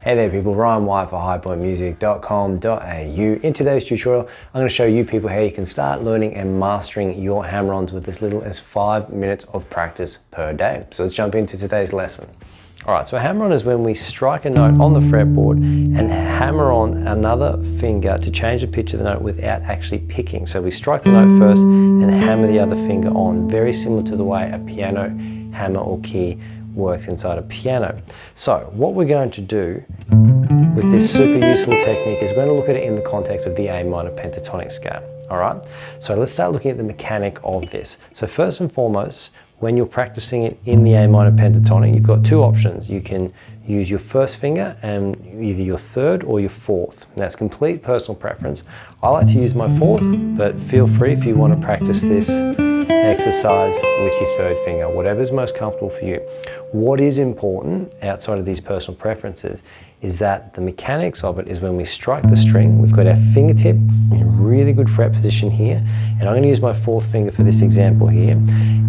Hey there people, Ryan White for highpointmusic.com.au. In today's tutorial, I'm going to show you people how you can start learning and mastering your hammer-ons with as little as 5 minutes of practice per day. So let's jump into today's lesson. Alright, so a hammer-on is when we strike a note on the fretboard and hammer on another finger to change the pitch of the note without actually picking. So we strike the note first and hammer the other finger on, very similar to the way a piano hammer or key works inside a piano. So what we're going to do with this super useful technique is we're going to look at it in the context of the A minor pentatonic scale. Alright, so let's start looking at the mechanic of this. So first and foremost, when you're practicing it in the A minor pentatonic, you've got two options. You can use your first finger and either your third or your fourth. That's complete personal preference. I like to use my fourth, but feel free if you want to practice this exercise with your third finger, whatever's most comfortable for you. What is important outside of these personal preferences is that the mechanics of it is when we strike the string, we've got our fingertip in a really good fret position here, and I'm going to use my fourth finger for this example here,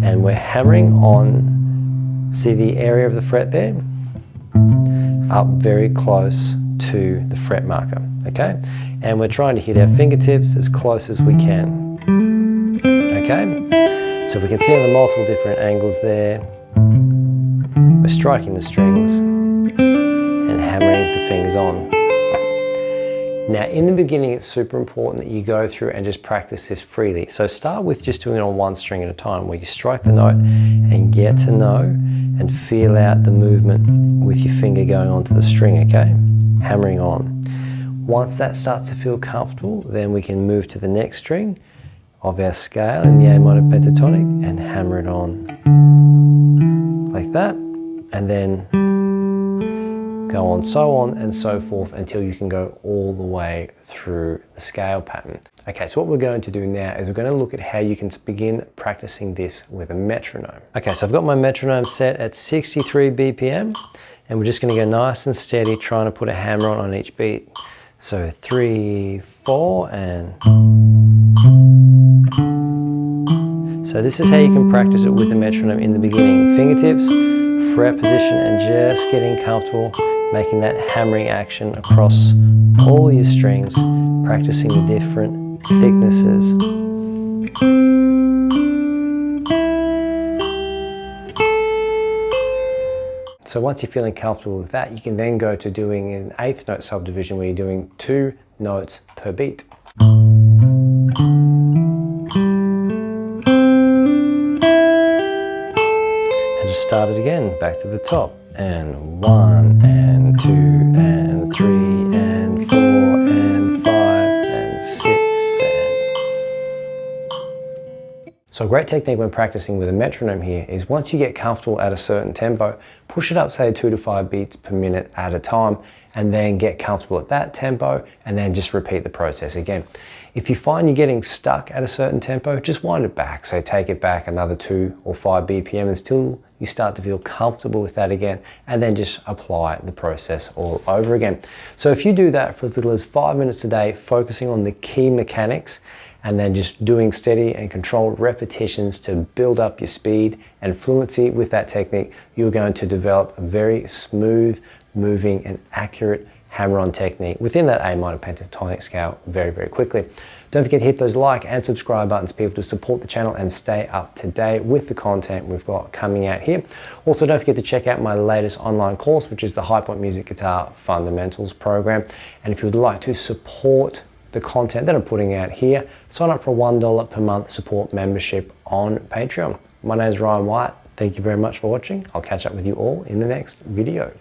and we're hammering on, see the area of the fret there? Up very close to the fret marker, okay? And we're trying to hit our fingertips as close as we can, okay? So we can see on the multiple different angles there, we're striking the strings and hammering the fingers on. Now in the beginning it's super important that you go through and just practice this freely. So start with just doing it on one string at a time, where you strike the note and get to know and feel out the movement with your finger going onto the string, okay? Hammering on. Once that starts to feel comfortable, then we can move to the next string of our scale in the A minor pentatonic and hammer it on like that, and then go on so on and so forth until you can go all the way through the scale pattern. Okay, so what we're going to do now is we're going to look at how you can begin practicing this with a metronome. Okay, so I've got my metronome set at 63 BPM, and we're just going to go nice and steady, trying to put a hammer on each beat. So 3, 4, and... So this is how you can practice it with a metronome in the beginning. Fingertips, fret position, and just getting comfortable making that hammering action across all your strings, practicing the different thicknesses. So once you're feeling comfortable with that, you can then go to doing an eighth note subdivision where you're doing 2 notes per beat. Just start it again, back to the top, and 1 and 2 and 3 and 4 and 5 and 6 and... So a great technique when practicing with a metronome here is once you get comfortable at a certain tempo, push it up say 2 to 5 beats per minute at a time, and then get comfortable at that tempo and then just repeat the process again. If you find you're getting stuck at a certain tempo, just wind it back. So take it back another 2 or 5 BPM until you start to feel comfortable with that again, and then just apply the process all over again. So if you do that for as little as 5 minutes a day, focusing on the key mechanics, and then just doing steady and controlled repetitions to build up your speed and fluency with that technique, you're going to develop a very smooth, moving and accurate hammer-on technique within that A minor pentatonic scale very, very quickly. Don't forget to hit those like and subscribe buttons, people, to support the channel and stay up to date with the content we've got coming out here. Also, don't forget to check out my latest online course, which is the High Point Music Guitar Fundamentals program. And if you would like to support the content that I'm putting out here, sign up for a $1 per month support membership on Patreon. My name is Ryan White. Thank you very much for watching. I'll catch up with you all in the next video.